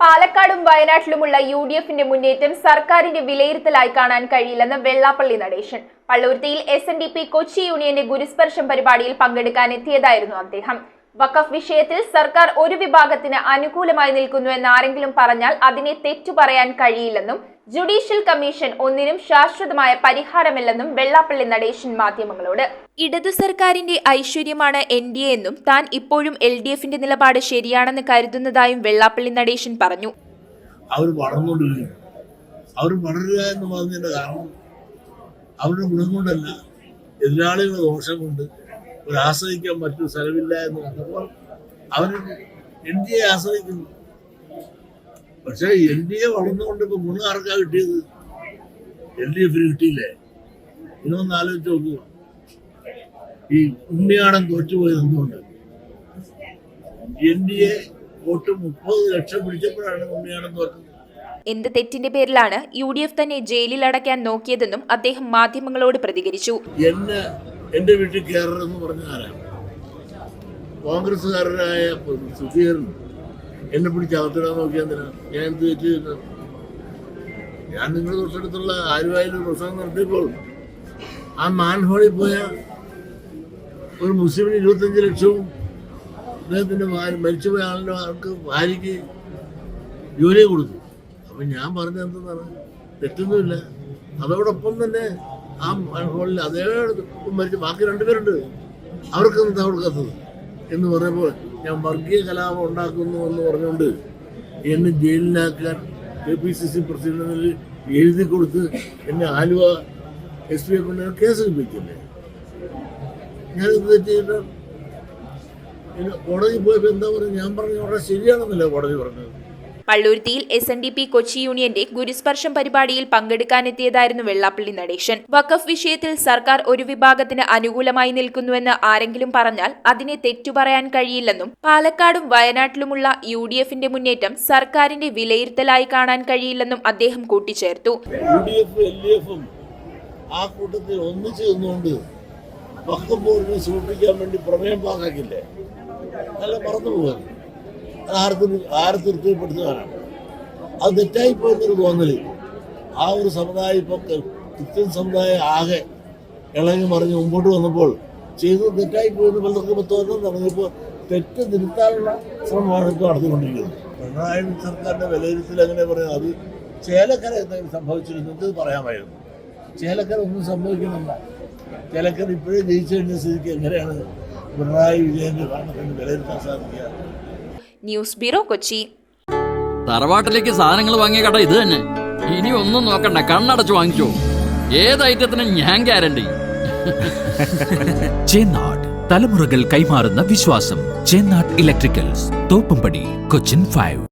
പാലക്കാടും വയനാട്ടിലുമുള്ള യുഡിഎഫിന്റെ മുന്നേറ്റം സർക്കാരിന്റെ വിലയിരുത്തലായി കാണാൻ കഴിയില്ലെന്ന് വെള്ളാപ്പള്ളി നടേശൻ. പള്ളുരുത്തിയിൽ SNDP കൊച്ചി യൂണിയന്റെ ഗുരുസ്പർശം പരിപാടിയിൽ പങ്കെടുക്കാൻ എത്തിയതായിരുന്നു അദ്ദേഹം. വഖഫ് വിഷയത്തിൽ സർക്കാർ ഒരു വിഭാഗത്തിന് അനുകൂലമായി നിൽക്കുന്നുവെന്ന് ആരെങ്കിലും പറഞ്ഞാൽ അതിനെ തെറ്റു പറയാൻ കഴിയില്ലെന്നും ജുഡീഷ്യൽ കമ്മീഷൻ ഒന്നിനും ശാശ്വതമായ പരിഹാരമില്ലെന്നും വെള്ളാപ്പള്ളി നടേശൻ മാധ്യമങ്ങളോട്. ഇടതു സർക്കാരിന്റെ ഐശ്വര്യമാണ് NDA എന്നും താൻ ഇപ്പോഴും LDFന്റെ നിലപാട് ശരിയാണെന്ന് കരുതുന്നതായും വെള്ളാപ്പള്ളി നടേശൻ പറഞ്ഞു. അവർ വളർന്നുകൊണ്ടിരിക്കുന്നു. അവർ വളരുക എന്ന് പറഞ്ഞതിന്റെ കാരണം അവരുടെ ഗുണം കൊണ്ടല്ല, എതിരാളികളുടെ ദോഷം കൊണ്ട് ഒരു ആശ്രയിക്കാൻ മറ്റൊരു സ്ഥലമില്ല എന്ന് കണ്ടപ്പോൾ അവർ NDA ആശ്രയിക്കുന്നു. പക്ഷേ NDA വളർന്നുകൊണ്ട് ഇപ്പൊ ഗുണം ആർക്കാ കിട്ടിയത്? LDFന് കിട്ടിയില്ലേ? ഇതൊന്ന് ആലോചിച്ച് നോക്കുക. ഈ ഉണ്ണിയാടൻ തോറ്റുപോയത് എന്തുകൊണ്ട്? NDA വോട്ട് 30 ലക്ഷം പിടിച്ചപ്പോഴാണ് ഉണ്ണിയാടൻ തോറ്റത്. എന്ത് തെറ്റിന്റെ പേരിലാണ് UDF തന്നെ ജയിലിൽ അടയ്ക്കാൻ നോക്കിയതെന്നും അദ്ദേഹം മാധ്യമങ്ങളോട് പ്രതികരിച്ചു. എന്റെ വീട്ടിൽ കയറണമെന്ന് പറഞ്ഞ ആരാണ്? കോൺഗ്രസ്സുകാരനായ സുധീരൻ എന്നെ പിടിച്ച് അകത്തിടാൻ നോക്കിയെന്തിനാ? ഞാൻ എന്ത് തെറ്റ് ചെയ്തു? ഞാൻ നിങ്ങളുടെ തൊട്ടടുത്തുള്ള ആലുവായിൽ പ്രസംഗം നടത്തിയപ്പോൾ ആ മാൻഹോളിൽ പോയ ഒരു മുസ്ലിമിന് 25 ലക്ഷവും അദ്ദേഹത്തിന്റെ മരിച്ചുപോയ ആൾക്ക് ഭാര്യയ്ക്ക് ജോലി കൊടുത്തു. അപ്പൊ ഞാൻ പറഞ്ഞത് എന്തെന്നാണ്? തെറ്റൊന്നുമില്ല. അതോടൊപ്പം തന്നെ ആ മാൻഹോളിൽ അതേ മരിച്ച ബാക്കി 2 പേരുണ്ട്, അവർക്ക് എന്താ കൊടുക്കാത്തത് എന്ന് പറഞ്ഞപ്പോൾ ഞാൻ വർഗീയ കലാപം ഉണ്ടാക്കുന്നു എന്ന് പറഞ്ഞുകൊണ്ട് എന്നെ ജയിലിലാക്കാൻ KPCC പ്രസിഡന്റിൽ എഴുതി കൊടുത്ത് എന്നെ ആലുവ SP കൊണ്ട് കേസ് ലഭിക്കില്ലേ? ഞാനിത് തെറ്റിയിട്ട് കോടതി പോയപ്പോൾ എന്താ പറയുക? ഞാൻ പറഞ്ഞു അവിടെ ശരിയാണെന്നല്ലേ കോടതി പറഞ്ഞത്. പള്ളുരുത്തിയിൽ SNDP കൊച്ചി യൂണിയന്റെ ഗുരുസ്പർശം പരിപാടിയിൽ പങ്കെടുക്കാനെത്തിയതായിരുന്നു വെള്ളാപ്പള്ളി നടേശൻ. വഖഫ് വിഷയത്തിൽ സർക്കാർ ഒരു വിഭാഗത്തിന് അനുകൂലമായി നിൽക്കുന്നുവെന്ന് ആരെങ്കിലും പറഞ്ഞാൽ അതിനെ തെറ്റു പറയാൻ കഴിയില്ലെന്നും പാലക്കാടും വയനാട്ടിലുമുള്ള UDFന്റെ മുന്നേറ്റം സർക്കാരിന്റെ വിലയിരുത്തലായി കാണാൻ കഴിയില്ലെന്നും അദ്ദേഹം കൂട്ടിച്ചേർത്തു. LDFും ആ കൂട്ടത്തിൽ ഒന്നിച്ചു നിന്നുകൊണ്ട് വഖഫ് ബോർഡിനെ സൂക്ഷിക്കാൻ വേണ്ടി പ്രമേയം പാകാക്കില്ലേ? നല്ല മറന്നു പോകാൻ ആരെ തൃപ്തിപ്പെടുത്തുവാനാണ്? അത് തെറ്റായിപ്പോയെന്നൊരു തോന്നല് ആ ഒരു സമുദായം ഇപ്പൊ ക്രിസ്ത്യൻ സമുദായം ആകെ ഇളകി മറിഞ്ഞ് മുമ്പോട്ട് വന്നപ്പോൾ ചെയ്തത് തെറ്റായിപ്പോയെന്ന് പലർക്കും തോന്നുന്നത് തുടങ്ങിയപ്പോൾ തെറ്റ് തിരുത്താനുള്ള ശ്രമമാണ് ഇപ്പോൾ നടത്തിക്കൊണ്ടിരിക്കുന്നത്. പിണറായി സർക്കാരിന്റെ വിലയിരുത്തൽ എങ്ങനെ പറയുന്നത്? അത് ചേലക്കര എന്തെങ്കിലും സംഭവിച്ചിരുന്നത് പറയാമായിരുന്നു. ചേലക്കര ഒന്നും സംഭവിക്കുന്നില്ല. ചേലക്കര ഇപ്പോഴേ ജയിച്ചു കഴിഞ്ഞ സ്ഥിതിക്ക് എങ്ങനെയാണ് പിണറായി വിജയന്റെ ഭരണത്തിന് വിലയിരുത്താൻ സാധിക്കുക? News bureau, Kochi. തറവാട്ടിലേക്ക് സാധനങ്ങൾ വാങ്ങിയ കട ഇത് തന്നെ. ഇനി ഒന്നും നോക്കണ്ട, കണ്ണടച്ച് വാങ്ങിച്ചോ. ഏത് ഐറ്റത്തിനും ഞാൻ ഗ്യാരണ്ടി. ചേന്നാട്, തലമുറകൾ കൈമാറുന്ന വിശ്വാസം. ചേന്നാട് ഇലക്ട്രിക്കൽസ്, തോപ്പുംപടി, കൊച്ചിൻ 5.